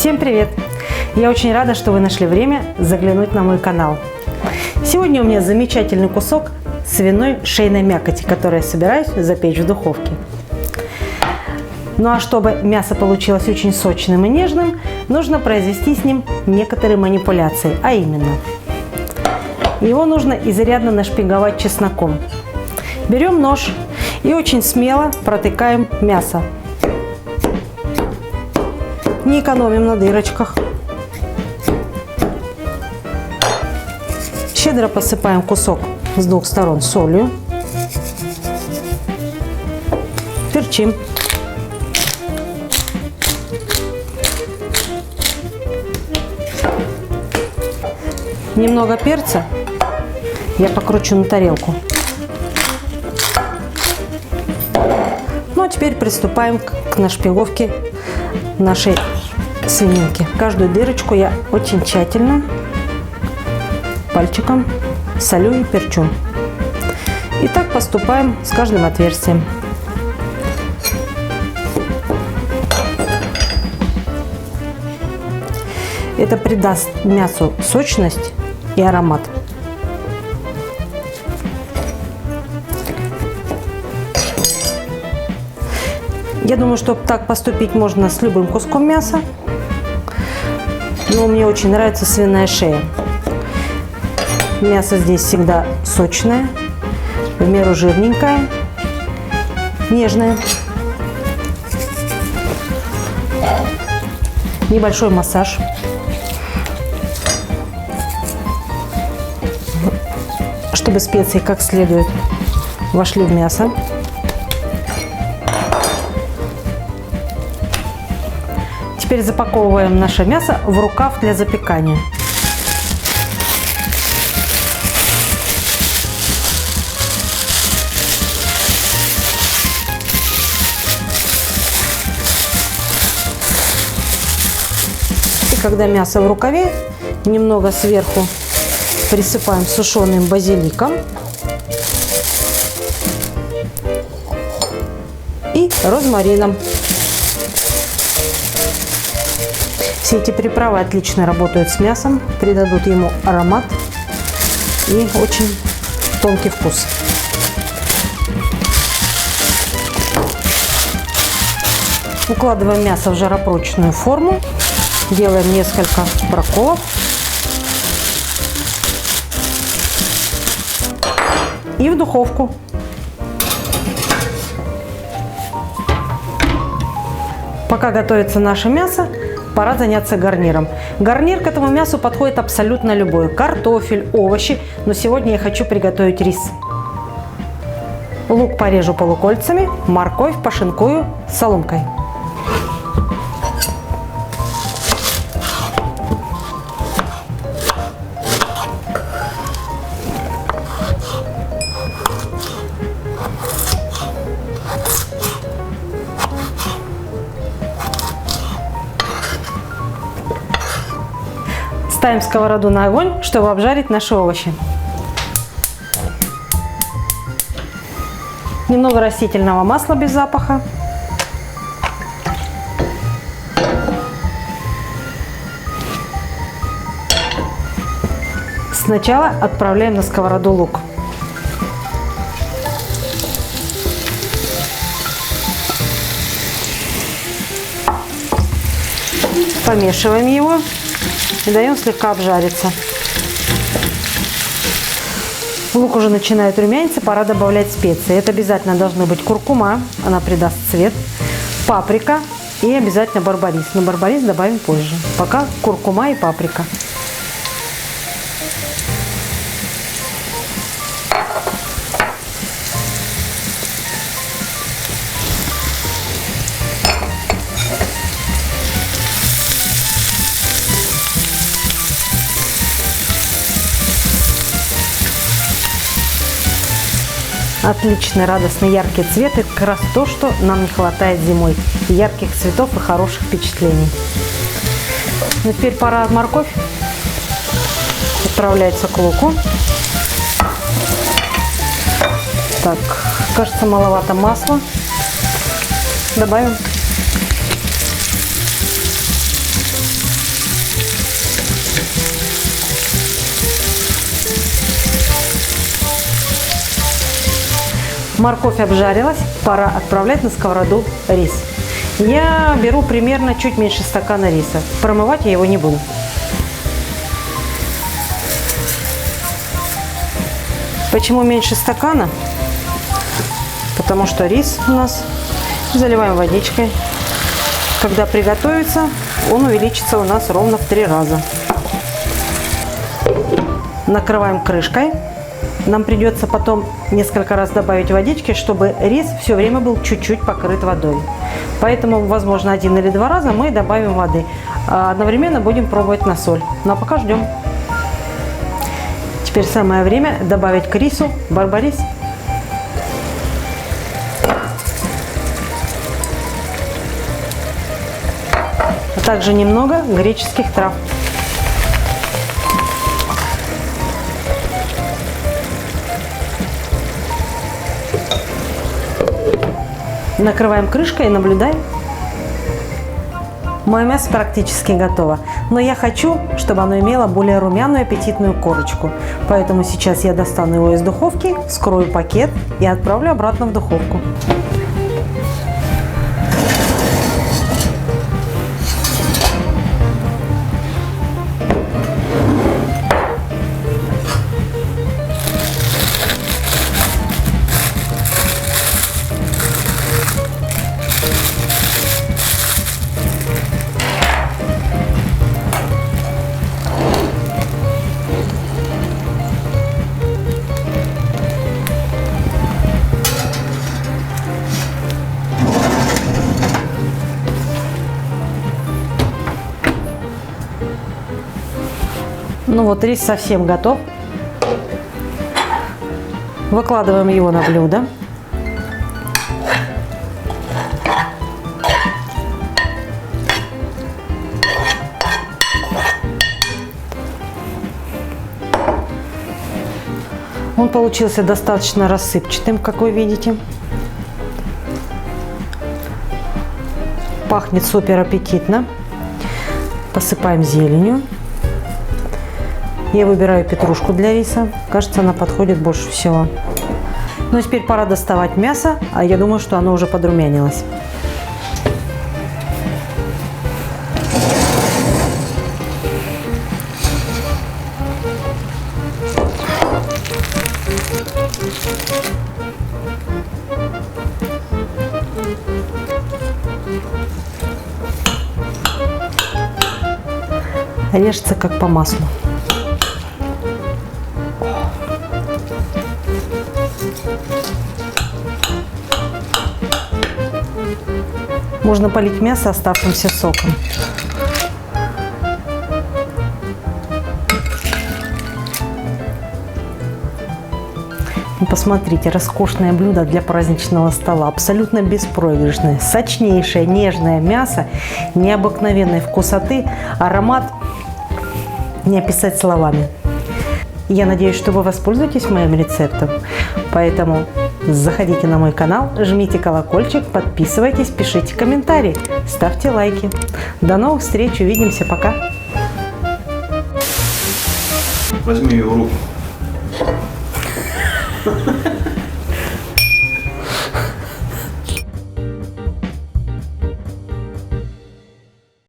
Всем привет! Я очень рада, что вы нашли время заглянуть на мой канал. Сегодня у меня замечательный кусок свиной шейной мякоти, который я собираюсь запечь в духовке. Ну а чтобы мясо получилось очень сочным и нежным, нужно произвести с ним некоторые манипуляции, а именно его нужно изрядно нашпиговать чесноком. Берем нож и очень смело протыкаем мясо. Не экономим на дырочках. Щедро посыпаем кусок с двух сторон солью. Перчим. Немного перца я покручу на тарелку. Ну а теперь приступаем к нашпиговке нашей свининки. Каждую дырочку я очень тщательно пальчиком солю и перчу. И так поступаем с каждым отверстием. Это придаст мясу сочность и аромат. Я думаю, что так поступить можно с любым куском мяса, но мне очень нравится свиная шея. Мясо здесь всегда сочное, в меру жирненькое, нежное. Небольшой массаж. Чтобы специи как следует вошли в мясо. Теперь запаковываем наше мясо в рукав для запекания. И когда мясо в рукаве, немного сверху присыпаем сушеным базиликом и розмарином. Все эти приправы отлично работают с мясом, придадут ему аромат и очень тонкий вкус. Укладываем мясо в жаропрочную форму, делаем несколько проколов и в духовку. Пока готовится наше мясо, пора заняться гарниром. Гарнир к этому мясу подходит абсолютно любой. Картофель, овощи. Но сегодня я хочу приготовить рис. Лук порежу полукольцами, морковь пошинкую соломкой. Ставим сковороду на огонь, чтобы обжарить наши овощи. Немного растительного масла без запаха. Сначала отправляем на сковороду лук. Помешиваем его и даем слегка обжариться. Лук уже начинает румяниться, пора добавлять специи. Это обязательно должны быть куркума, она придаст цвет, паприка и обязательно барбарис. Но барбарис добавим позже. Пока куркума и паприка. Отличный, радостный, яркий цвет. Это как раз то, что нам не хватает зимой. Ярких цветов и хороших впечатлений. Ну, теперь пора морковь. Отправляется к луку. Так, кажется, маловато масла. Добавим. Морковь обжарилась, пора отправлять на сковороду рис. Я беру примерно чуть меньше стакана риса. Промывать я его не буду. Почему меньше стакана? Потому что рис у нас заливаем водичкой. Когда приготовится, он увеличится у нас ровно в 3 раза. Накрываем крышкой. Нам придется потом несколько раз добавить водички, чтобы рис все время был чуть-чуть покрыт водой. Поэтому, возможно, 1 или 2 раза мы добавим воды. А одновременно будем пробовать на соль. Ну а пока ждем. Теперь самое время добавить к рису барбарис. А также немного греческих трав. Накрываем крышкой и наблюдаем. Мое мясо практически готово, но я хочу, чтобы оно имело более румяную аппетитную корочку. Поэтому сейчас я достану его из духовки, вскрою пакет и отправлю обратно в духовку. Ну вот, рис совсем готов. Выкладываем его на блюдо. Он получился достаточно рассыпчатым, как вы видите. Пахнет супер аппетитно. Посыпаем зеленью. Я выбираю петрушку для риса. Кажется, она подходит больше всего. Ну а теперь пора доставать мясо, а я думаю, что оно уже подрумянилось. Режется как по маслу. Можно полить мясо оставшимся соком. Ну, посмотрите, роскошное блюдо для праздничного стола, абсолютно беспроигрышное, сочнейшее, нежное мясо, необыкновенной вкусоты, аромат не описать словами. Я надеюсь, что вы воспользуетесь моим рецептом, поэтому заходите на мой канал, жмите колокольчик, подписывайтесь, пишите комментарии, ставьте лайки. До новых встреч, увидимся, пока. Возьми ее в руку.